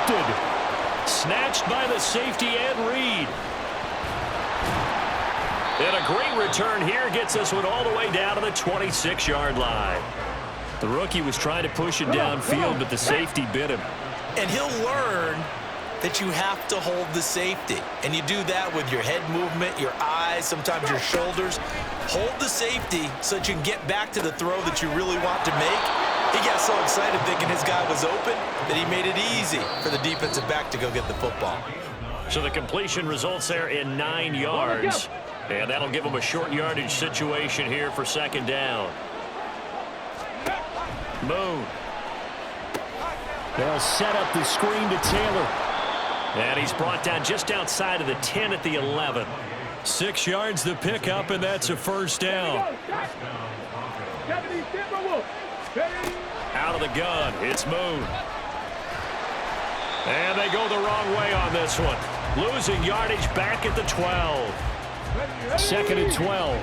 intercepted. Snatched by the safety Ed Reed. And a great return here gets us one all the way down to the 26-yard line. The rookie was trying to push it downfield, but the safety bit him. And he'll learn that you have to hold the safety. And you do that with your head movement, your eyes, sometimes your shoulders. Hold the safety so that you can get back to the throw that you really want to make. He got so excited thinking his guy was open that he made it easy for the defensive back to go get the football. So the completion results there in 9 yards. And that'll give him a short yardage situation here for second down. Moon. They'll set up the screen to Taylor. And he's brought down just outside of the 10 at the 11. 6 yards the pickup, and that's a first down. Out of the gun, it's Moon. And they go the wrong way on this one. Losing yardage back at the 12. 2nd and 12.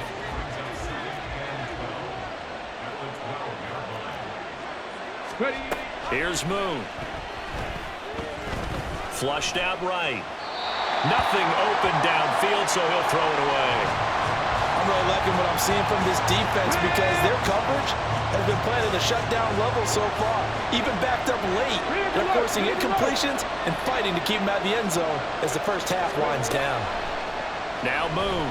Here's Moon. Flushed out right. Nothing open downfield, so he'll throw it away. I'm really liking what I'm seeing from this defense because their coverage has been playing at a shutdown level so far. Even backed up late, they're forcing incompletions and fighting to keep them out of the end zone as the first half winds down. Now Moon.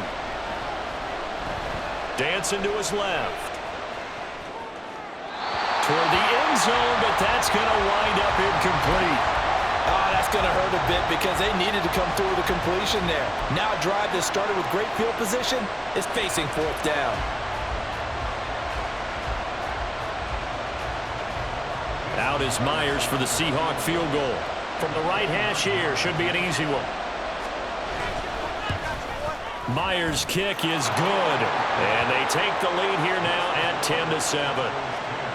Dancing to his left. Toward the end zone, but that's going to wind up incomplete. Oh, that's going to hurt a bit because they needed to come through with a completion there. Now a drive that started with great field position is facing fourth down. Out is Myers for the Seahawk field goal. From the right hash here, should be an easy one. Myers' kick is good. And they take the lead here now at 10-7.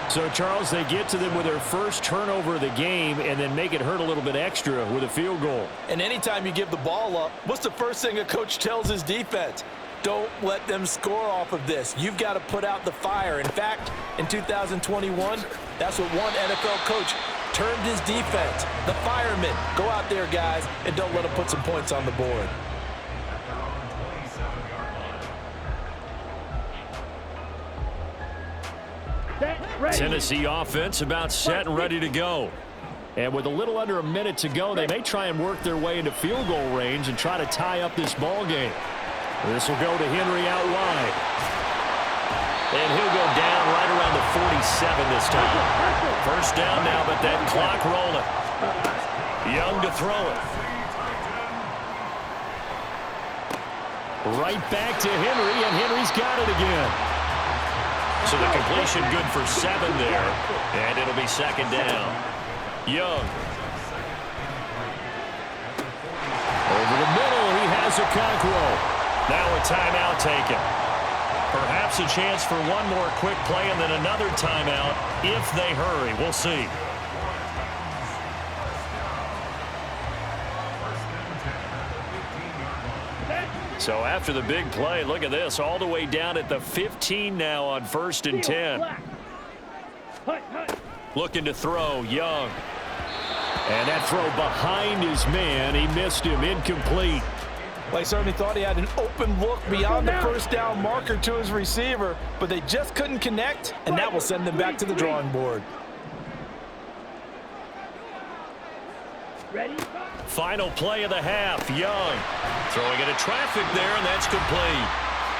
So, Charles, they get to them with their first turnover of the game and then make it hurt a little bit extra with a field goal. And anytime you give the ball up, what's the first thing a coach tells his defense? Don't let them score off of this. You've got to put out the fire. In fact, in 2021, that's what one NFL coach termed his defense. The firemen. Go out there, guys, and don't let them put some points on the board. Tennessee offense about set and ready to go. And with a little under a minute to go, they may try and work their way into field goal range and try to tie up this ball game. This will go to Henry out wide. And he'll go down right around the 47 this time. First down now, but that clock rolling. Young to throw it. Right back to Henry, and Henry's got it again. So the completion good for 7 there, and it'll be second down. Young. Over the middle, he has a cock roll. Now a timeout taken. Perhaps a chance for one more quick play and then another timeout if they hurry. We'll see. So after the big play, look at this, all the way down at the 15 now on 1st and 10. Looking to throw, Young. And that throw behind his man, he missed him, incomplete. Well, he certainly thought he had an open look beyond the first down marker to his receiver, but they just couldn't connect, and that will send them back to the drawing board. Ready? Final play of the half, Young. Throwing into traffic there, and that's complete.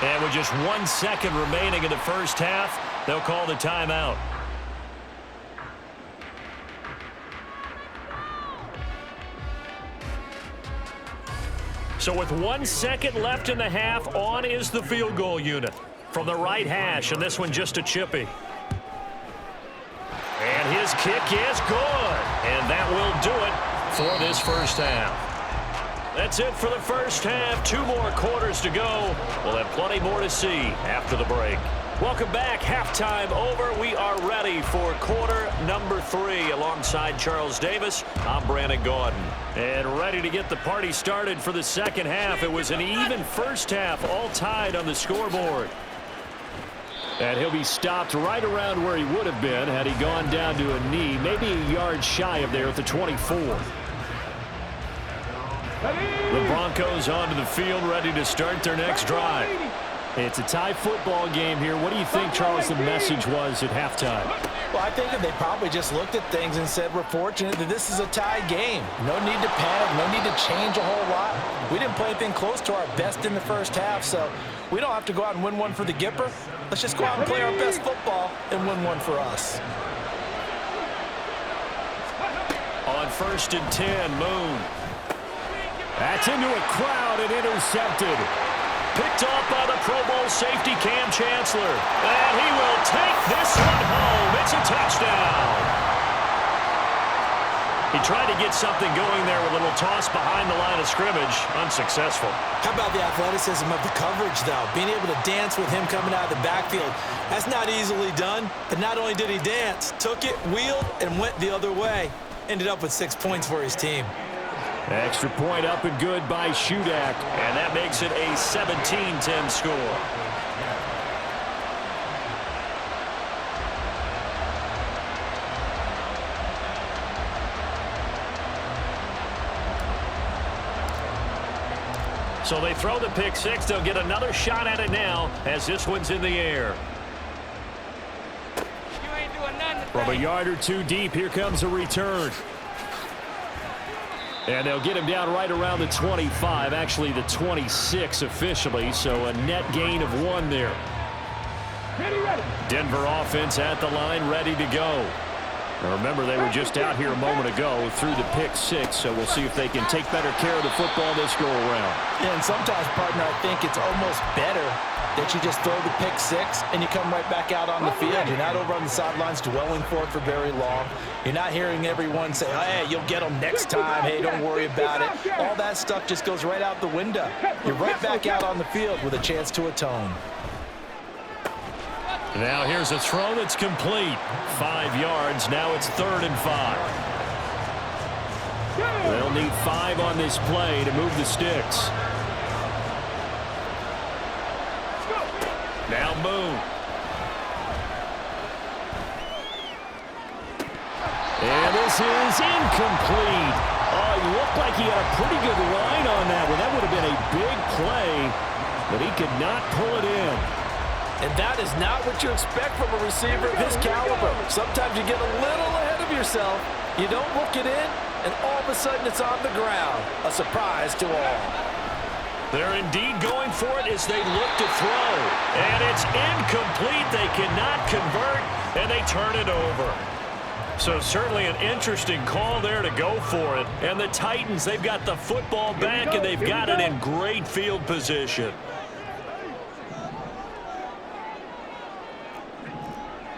And with just 1 second remaining in the first half, they'll call the timeout. So with 1 second left in the half, on is the field goal unit. From the right hash, and this one just a chippy. And his kick is good. And that will do it for this first half. That's it for the first half. 2 more quarters to go. We'll have plenty more to see after the break. Welcome back. Halftime over. We are ready for quarter number 3 alongside Charles Davis. I'm Brandon Gaudin. And ready to get the party started for the second half. It was an even first half, all tied on the scoreboard. And he'll be stopped right around where he would have been had he gone down to a knee, maybe a yard shy of there at the 24. The Broncos onto the field, ready to start their next drive. It's a tie football game here. What do you think, Charles, the message was at halftime? Well, I think that they probably just looked at things and said, we're fortunate that this is a tie game. No need to panic, no need to change a whole lot. We didn't play anything close to our best in the first half, so we don't have to go out and win one for the Gipper. Let's just go out and play our best football and win one for us. On 1st and 10, Moon. That's into a crowd and intercepted. Picked off by the Pro Bowl safety Cam Chancellor. And he will take this one home. It's a touchdown. He tried to get something going there with a little toss behind the line of scrimmage. Unsuccessful. How about the athleticism of the coverage, though? Being able to dance with him coming out of the backfield. That's not easily done. But not only did he dance, took it, wheeled, and went the other way. Ended up with 6 points for his team. Extra point up and good by Shudak. And that makes it a 17-10 score. So they throw the pick six. They'll get another shot at it now as this one's in the air. From a yard or two deep, here comes a return. And they'll get him down right around the 25, actually the 26 officially, so a net gain of 1 there. Denver offense at the line, ready to go. Now remember, they were just out here a moment ago through the pick six, so we'll see if they can take better care of the football this go-around. Yeah, and sometimes, partner, I think it's almost better that you just throw the pick six and you come right back out on the field. You're not over on the sidelines dwelling for it for very long. You're not hearing everyone say, oh, hey, you'll get them next time. Hey, don't worry about it. All that stuff just goes right out the window. You're right back out on the field with a chance to atone. Now here's a throw that's complete. 5 yards. Now it's 3rd and 5. They'll need 5 on this play to move the sticks. Now Moon. And this is incomplete. Oh, he looked like he had a pretty good line on that one. That would have been a big play, but he could not pull it in. And that is not what you expect from a receiver of his caliber. Sometimes you get a little ahead of yourself. You don't look it in, and all of a sudden it's on the ground. A surprise to all. They're indeed going for it as they look to throw. And it's incomplete. They cannot convert, and they turn it over. So certainly an interesting call there to go for it. And the Titans, they've got the football back, and they've got it in great field position.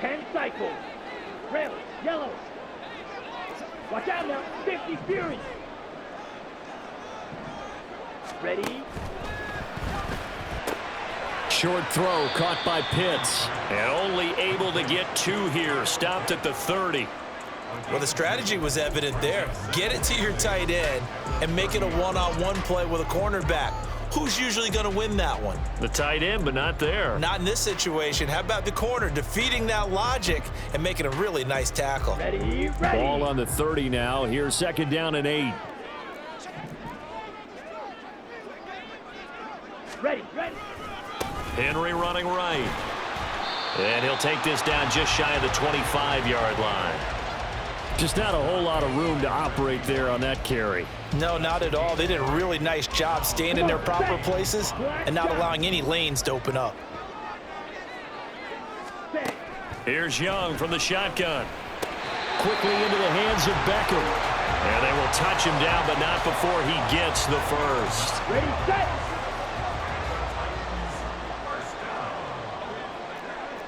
10 cycles. Red, yellow. Watch out now. 50 Fury. Ready? Short throw caught by Pitts. And only able to get 2 here. Stopped at the 30. Well, the strategy was evident there. Get it to your tight end and make it a one-on-one play with a cornerback. Who's usually going to win that one? The tight end, but not there. Not in this situation. How about the corner defeating that logic and making a really nice tackle? Ready? Ball on the 30 now. Here's 2nd down and 8. Ready. Henry running right. And he'll take this down just shy of the 25-yard line. Just not a whole lot of room to operate there on that carry. No, not at all. They did a really nice job staying in their proper places and not allowing any lanes to open up. Here's Young from the shotgun. Quickly into the hands of Beckham. And they will touch him down, but not before he gets the first. Ready, set.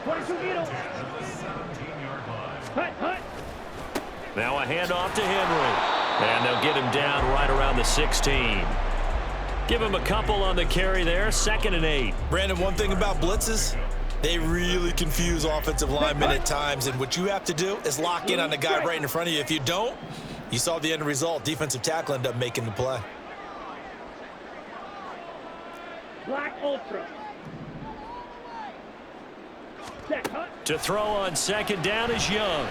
22 needle. Hut. Now a handoff to Henry. And they'll get him down right around the 16. Give him a couple on the carry there. 2nd and 8. Brandon, one thing about blitzes, they really confuse offensive linemen at times. And what you have to do is lock in on the guy right in front of you. If you don't, you saw the end result. Defensive tackle ended up making the play. Black Ultra. Set, hut. To throw on 2nd down is Young.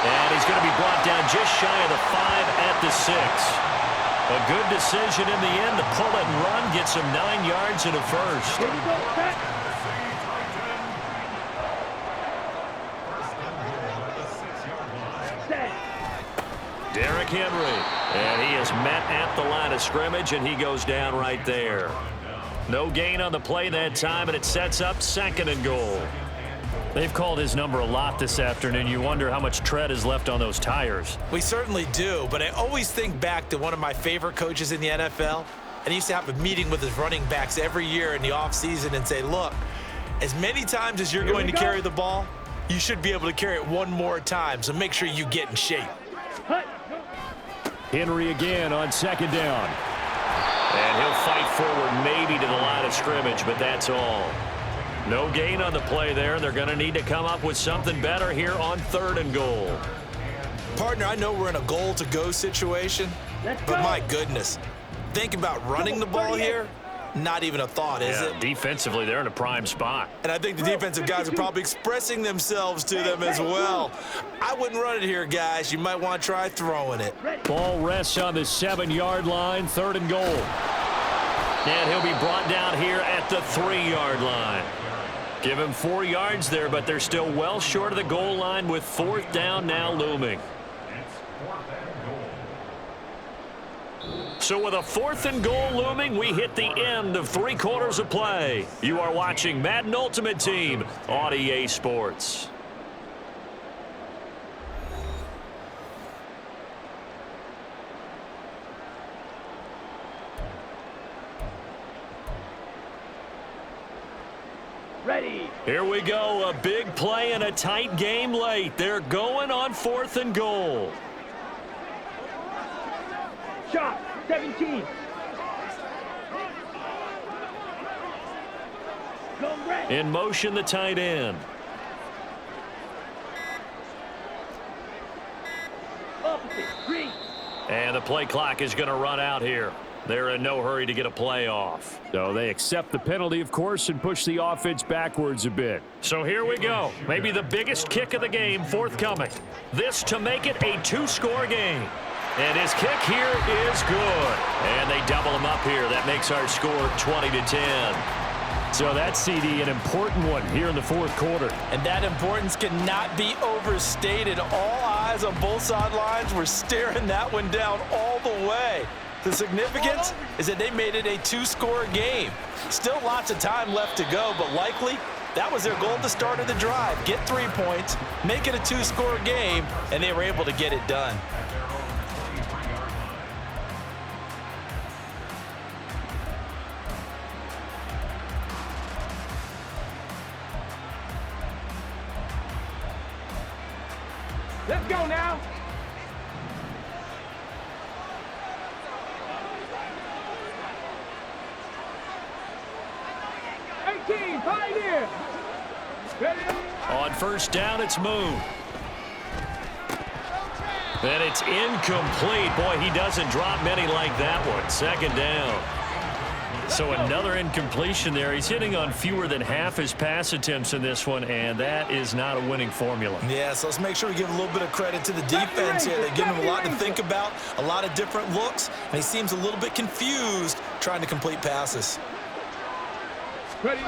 And he's going to be brought down just shy of the 5 at the 6. A good decision in the end to pull it and run, get some 9 yards and a first. Here we go, set. Set. Derrick Henry. And he is met at the line of scrimmage, and he goes down right there. No gain on the play that time, and it sets up 2nd and goal. They've called his number a lot this afternoon. You wonder how much tread is left on those tires. We certainly do, but I always think back to one of my favorite coaches in the NFL, and he used to have a meeting with his running backs every year in the offseason and say, look, as many times as you're going to carry the ball, you should be able to carry it one more time, so make sure you get in shape. Henry again on 2nd down. And he'll fight forward maybe to the line of scrimmage, but that's all. No gain on the play there. They're going to need to come up with something better here on 3rd and goal. Partner, I know we're in a goal-to-go situation, but my goodness, think about running the ball here. Not even a thought, is it? Defensively, they're in a prime spot. And I think the defensive guys are probably expressing themselves to them as well. I wouldn't run it here, guys. You might want to try throwing it. Ball rests on the 7-yard line, 3rd and goal. And he'll be brought down here at the 3-yard line. Give him 4 yards there, but they're still well short of the goal line with 4th down now looming. So with a 4th and goal looming, we hit the end of 3 quarters of play. You are watching Madden Ultimate Team on EA Sports. Ready. Here we go. A big play and a tight game late. They're going on 4th and goal. Shot. 17. Go red. In motion, the tight end. Opposite. Green. And the play clock is going to run out here. They're in no hurry to get a play off. So they accept the penalty, of course, and push the offense backwards a bit. So here we go. Maybe the biggest kick of the game forthcoming. This to make it a 2-score game. And his kick here is good. And they double him up here. That makes our score 20-10. So that's, CD, an important one here in the 4th quarter. And that importance cannot be overstated. All eyes on both sidelines were staring that one down all the way. The significance is that they made it a 2-score game. Still lots of time left to go, but likely that was their goal at the start of the drive. Get 3 points, make it a 2-score game, and they were able to get it done. Let's go now. Pioneer. Ready. On 1st down, it's Moon. And it's incomplete. Boy, he doesn't drop many like that one. 2nd down. So another incompletion there. He's hitting on fewer than half his pass attempts in this one, and that is not a winning formula. Yeah, so let's make sure we give a little bit of credit to the defense here. They give him a lot to think about, a lot of different looks, and he seems a little bit confused trying to complete passes. Ready.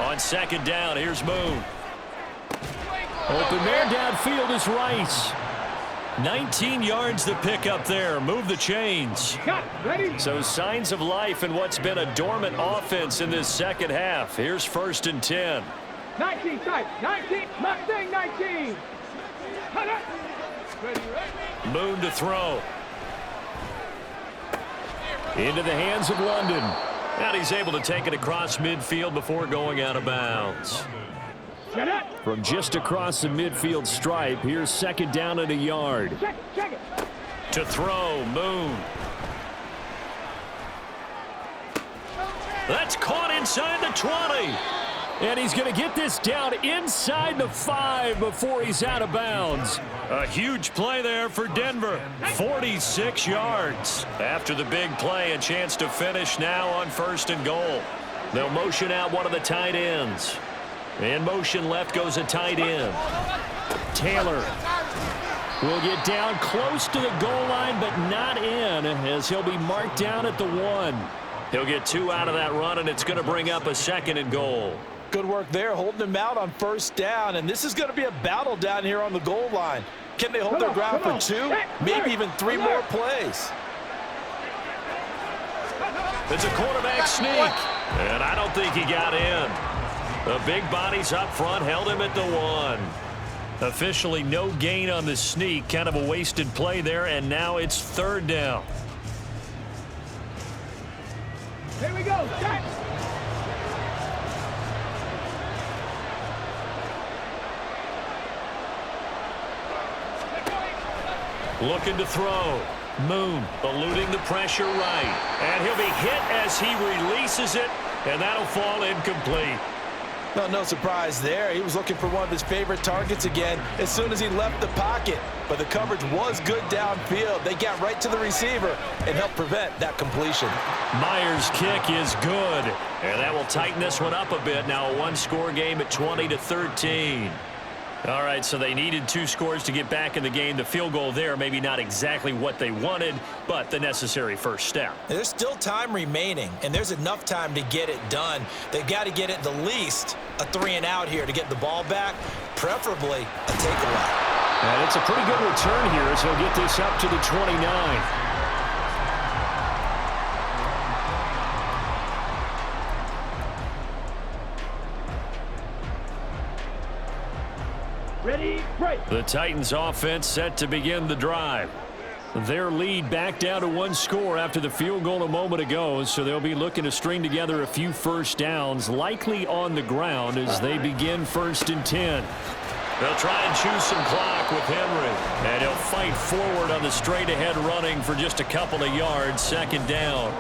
On 2nd down, here's Moon. Open man downfield is Rice. 19 yards to pick up there. Move the chains. Cut. Ready. So signs of life in what's been a dormant offense in this 2nd half. Here's 1st and 10. 19 tight. 19. Mustang 19. Cut up. Ready. Moon to throw. Into the hands of London. And he's able to take it across midfield before going out of bounds. Shut up. From just across the midfield stripe, here's 2nd down and a yard. Check it. To throw, Moon. That's caught inside the 20. And he's going to get this down inside the 5 before he's out of bounds. A huge play there for Denver. 46 yards. After the big play, a chance to finish now on 1st and goal. They'll motion out one of the tight ends. In motion left goes a tight end. Taylor. will get down close to the goal line, but not in, as he'll be marked down at the 1. He'll get 2 out of that run, and it's going to bring up a 2nd and goal. Good work there, holding him out on 1st down, and this is going to be a battle down here on the goal line. Can they hold their ground for 2, maybe even 3 more plays? It's a quarterback sneak, and I don't think he got in. The big bodies up front held him at the 1. Officially no gain on the sneak, kind of a wasted play there, and now it's 3rd down. Here we go. Set. Looking to throw. Moon eluding the pressure right. And he'll be hit as he releases it, and that'll fall incomplete. No surprise there. He was looking for one of his favorite targets again as soon as he left the pocket. But the coverage was good downfield. They got right to the receiver and helped prevent that completion. Myers' kick is good. And that will tighten this one up a bit. Now a 1-score game at 20-13. All right, so they needed 2 scores to get back in the game. The field goal there, maybe not exactly what they wanted, but the necessary first step. There's still time remaining, and there's enough time to get it done. They've got to get it the least a 3-and-out here to get the ball back, preferably a takeaway. And it's a pretty good return here as he'll get this up to the 29. Ready, break. The Titans offense set to begin the drive. Their lead back down to 1 score after the field goal a moment ago, so they'll be looking to string together a few first downs, likely on the ground as they begin 1st and 10. They'll try and choose some clock with Henry, and he'll fight forward on the straight-ahead running for just a couple of yards, 2nd down.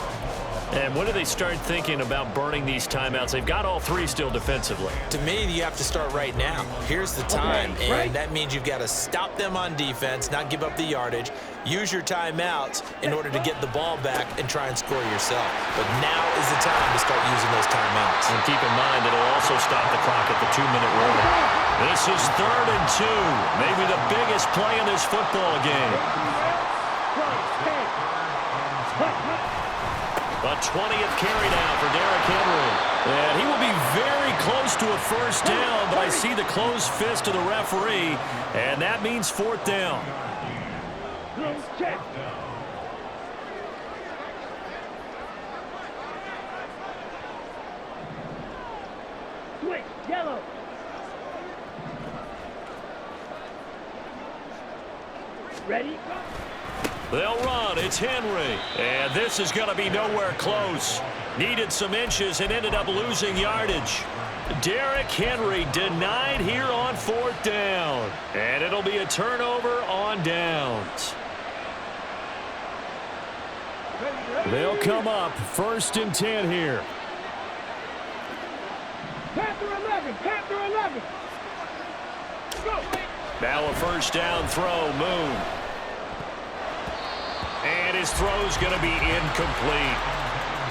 And when do they start thinking about burning these timeouts? They've got all 3 still defensively. To me, you have to start right now. Here's the time, and that means you've got to stop them on defense, not give up the yardage, use your timeouts in order to get the ball back and try and score yourself. But now is the time to start using those timeouts. And keep in mind, it'll also stop the clock at the 2-minute warning. This is 3rd and 2, maybe the biggest play in this football game. A 20th carry now for Derrick Henry. And he will be very close to a first down, but I see the closed fist of the referee, and that means 4th down. Check. Switch, yellow. Ready? They'll run. It's Henry. And this is going to be nowhere close. Needed some inches and ended up losing yardage. Derrick Henry denied here on 4th down. And it'll be a turnover on downs. They'll come up 1st and 10 here. Panther 11, Panther 11. Go. Now a first down throw, Moon. And his throw's going to be incomplete.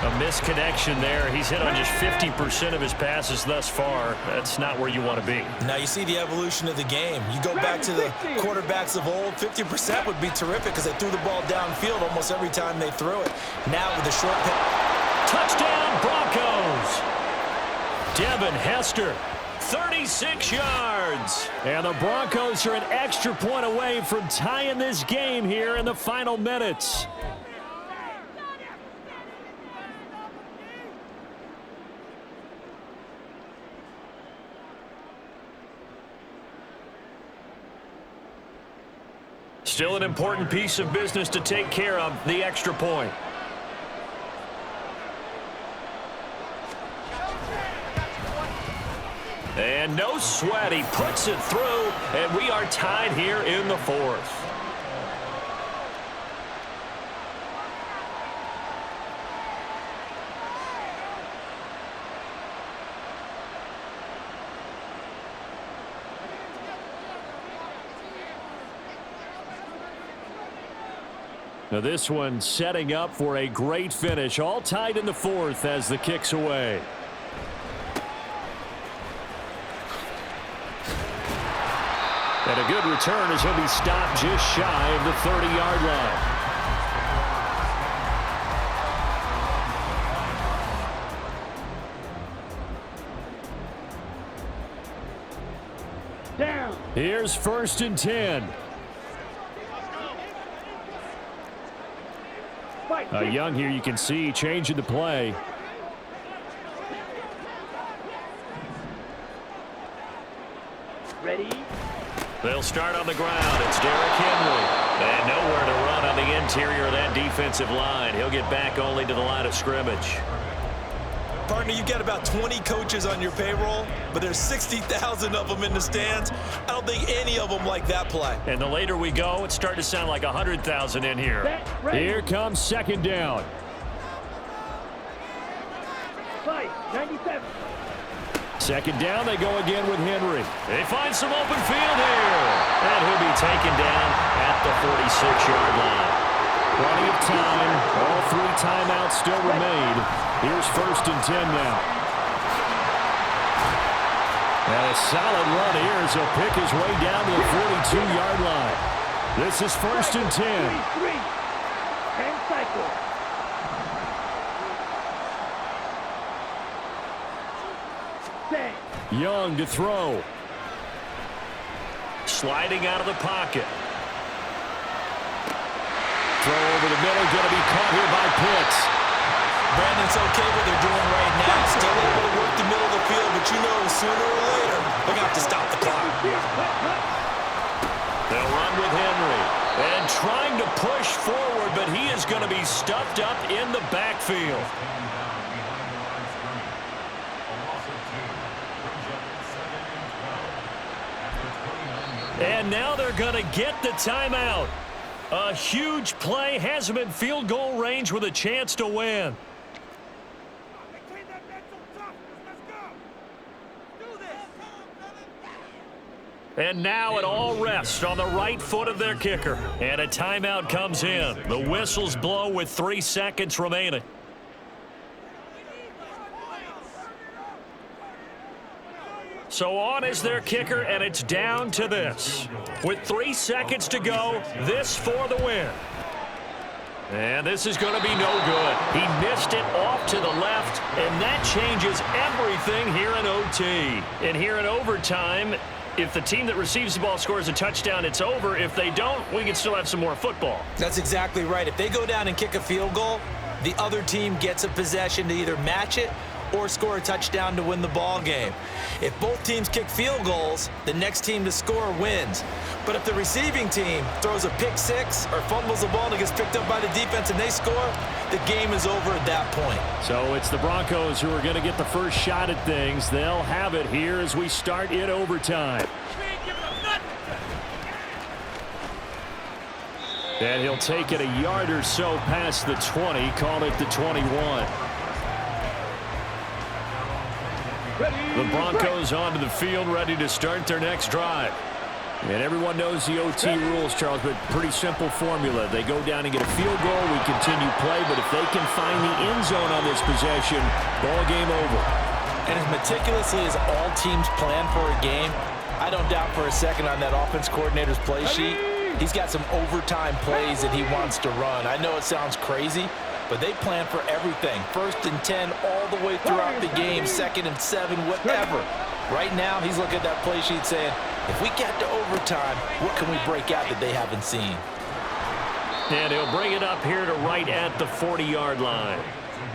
A misconnection there. He's hit on just 50% of his passes thus far. That's not where you want to be. Now you see the evolution of the game. You go back to the quarterbacks of old, 50% would be terrific because they threw the ball downfield almost every time they threw it. Now with the short pass. Touchdown Broncos. Devin Hester, 36 yards. And the Broncos are an extra point away from tying this game here in the final minutes. Still an important piece of business to take care of, the extra point. And no sweat, he puts it through, and we are tied here in the 4th. Now this one setting up for a great finish. All tied in the 4th as the kick's away. And And a good return as he'll be stopped just shy of the 30-yard line. Down. Here's 1st and 10. Fight. Young here, you can see, changing the play. Ready. They'll start on the ground. It's Derrick Henry. And nowhere to run on the interior of that defensive line. He'll get back only to the line of scrimmage. Partner, you've got about 20 coaches on your payroll, but there's 60,000 of them in the stands. I don't think any of them like that play. And the later we go, it's starting to sound like 100,000 in here. Set. Ready. Here comes 2nd down. Fight. 97. 2nd down, they go again with Henry. They find some open field here. And he'll be taken down at the 46-yard line. Plenty of time. All 3 timeouts still remain. Here's 1st and 10 now. And a solid run here as he'll pick his way down to the 42-yard line. This is 1st and 10. 3. 10 cycles. Set. Young to throw. Sliding out of the pocket. Throw over the middle, going to be caught here by Pitts. Brandon, it's okay what they're doing right now. Still able to work the middle of the field, but you know sooner or later they're going to have to stop the clock. They'll run with Henry. And trying to push forward, but he is going to be stuffed up in the backfield. And now they're going to get the timeout. A huge play has him in field goal range with a chance to win. And now it all rests on the right foot of their kicker. And a timeout comes in. The whistles blow with 3 seconds remaining. So on is their kicker, and it's down to this. With 3 seconds to go, this for the win. And this is going to be no good. He missed it off to the left, and that changes everything here in OT. And here in overtime, if the team that receives the ball scores a touchdown, it's over. If they don't, we can still have some more football. That's exactly right. If they go down and kick a field goal, the other team gets a possession to either match it or score a touchdown to win the ball game. If both teams kick field goals, the next team to score wins. But if the receiving team throws a pick six or fumbles the ball and it gets picked up by the defense and they score, the game is over at that point. So it's the Broncos who are going to get the first shot at things. They'll have it here as we start in overtime. And he'll take it a yard or so past the 20, call it the 21. The Broncos onto the field, ready to start their next drive. And everyone knows the OT rules, Charles, but pretty simple formula. They go down and get a field goal, we continue play, but if they can find the end zone on this possession, ball game over. And as meticulously as all teams plan for a game, I don't doubt for a second on that offense coordinator's play sheet, he's got some overtime plays that he wants to run. I know it sounds crazy, but they plan for everything. 1st and 10 all the way throughout the game, 2nd and 7, whatever. Right now, he's looking at that play sheet saying, if we get to overtime, what can we break out that they haven't seen? And he'll bring it up here to right at the 40-yard line.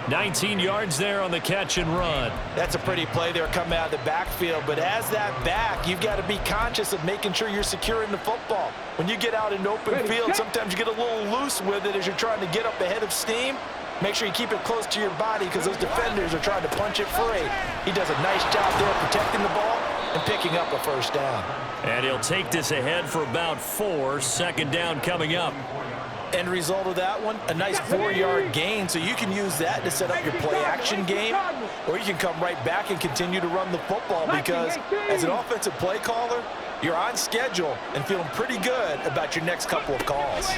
19 yards there on the catch and run. That's a pretty play there coming out of the backfield, but as that back, you've got to be conscious of making sure you're securing the football. When you get out in open field, sometimes you get a little loose with it as you're trying to get up ahead of steam. Make sure you keep it close to your body because those defenders are trying to punch it free. He does a nice job there protecting the ball and picking up a first down. And he'll take this ahead for about 4, 2nd down coming up. End result of that one, a nice 4-yard gain, so you can use that to set up your play-action game, or you can come right back and continue to run the football because as an offensive play caller, you're on schedule and feeling pretty good about your next couple of calls.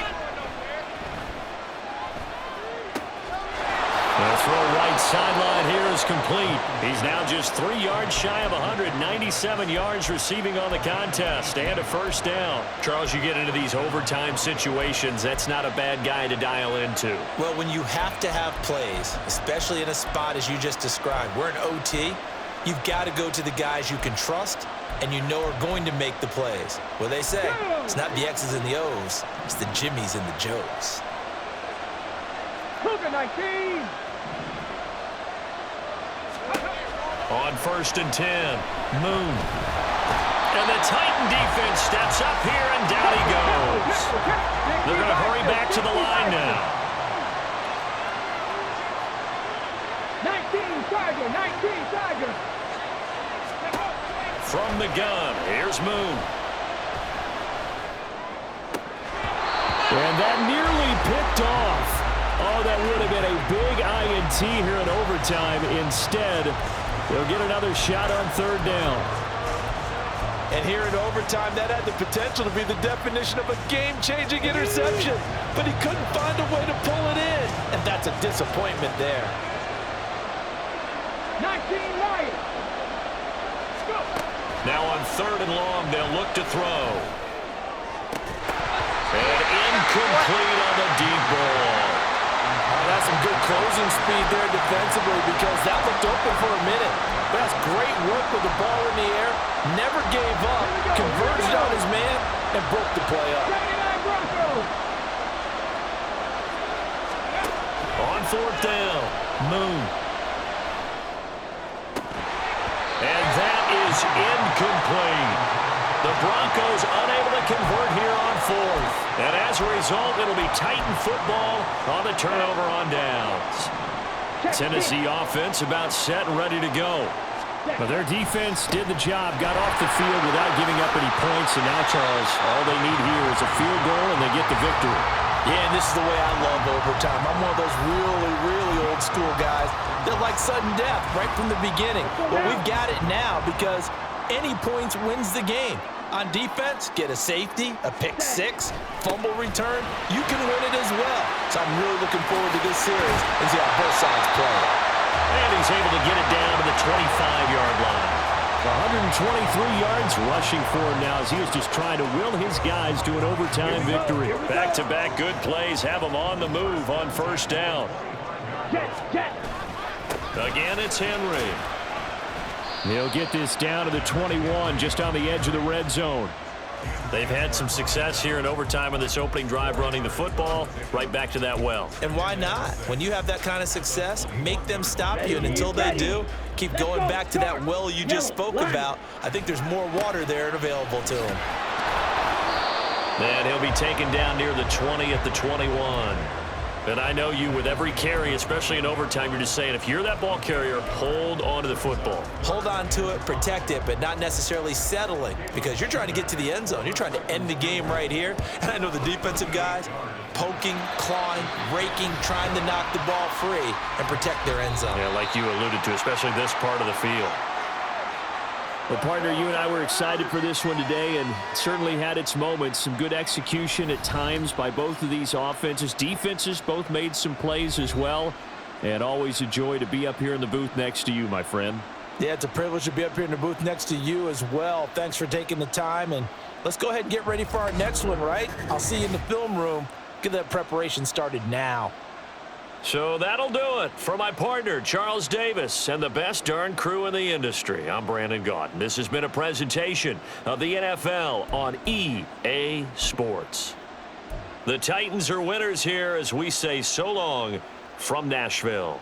The throw right sideline here is complete. He's now just 3 yards shy of 197 yards receiving on the contest and a first down. Charles, you get into these overtime situations, that's not a bad guy to dial into. Well, when you have to have plays, especially in a spot as you just described, we're in OT, you've got to go to the guys you can trust and you know are going to make the plays. Well, they say it's not the X's and the O's, it's the Jimmies and the Joes. Cougar 19. On 1st and 10, Moon. And the Titan defense steps up here, and down he goes. They're going to hurry back to the line now. 19 Tiger, 19 Tiger. From the gun, here's Moon. And that nearly picked off. Oh, that would have been a big INT here in overtime. Instead, they'll get another shot on 3rd down. And here in overtime, that had the potential to be the definition of a game-changing interception. But he couldn't find a way to pull it in. And that's a disappointment there. 19 Lions. Go. Now on 3rd and long, they'll look to throw. And incomplete on the deep ball. Oh, that's some good closing speed there defensively because that looked open for a minute. But that's great work with the ball in the air. Never gave up, converged on his man, and broke the play up. On 4th down, Moon. And that is incomplete. The Broncos unable to convert here on 4th. And as a result, it'll be Titan football on the turnover on downs. Tennessee offense about set and ready to go. But their defense did the job, got off the field without giving up any points. And now, Charles, all they need here is a field goal, and they get the victory. Yeah, and this is the way I love overtime. I'm one of those really, really old school guys that like sudden death right from the beginning. But we've got it now because any points wins the game. On defense, get a safety, a pick six, fumble return, you can win it as well. So I'm really looking forward to this series and see how both sides play. And he's able to get it down to the 25-yard line. 123 yards rushing for him now as he was just trying to will his guys to an overtime victory. Back-to-back good plays have him on the move on 1st down. Again, it's Henry. He'll get this down to the 21, just on the edge of the red zone. They've had some success here in overtime on this opening drive running the football. Right back to that well. And why not? When you have that kind of success, make them stop you. And until they do, keep going back to that well you just spoke about. I think there's more water there and available to him. And he'll be taken down near the 20 at the 21. And I know you, with every carry, especially in overtime, you're just saying, if you're that ball carrier, hold on to the football. Hold on to it, protect it, but not necessarily settling because you're trying to get to the end zone. You're trying to end the game right here. And I know the defensive guys poking, clawing, raking, trying to knock the ball free and protect their end zone. Yeah, like you alluded to, especially this part of the field. Well, partner, you and I were excited for this one today, and certainly had its moments. Some good execution at times by both of these offenses. Defenses both made some plays as well, and always a joy to be up here in the booth next to you, my friend. Yeah, it's a privilege to be up here in the booth next to you as well. Thanks for taking the time, and let's go ahead and get ready for our next one, right? I'll see you in the film room. Get that preparation started now. So that'll do it for my partner, Charles Davis, and the best darn crew in the industry. I'm Brandon Gaudin. This has been a presentation of the NFL on EA Sports. The Titans are winners here as we say so long from Nashville.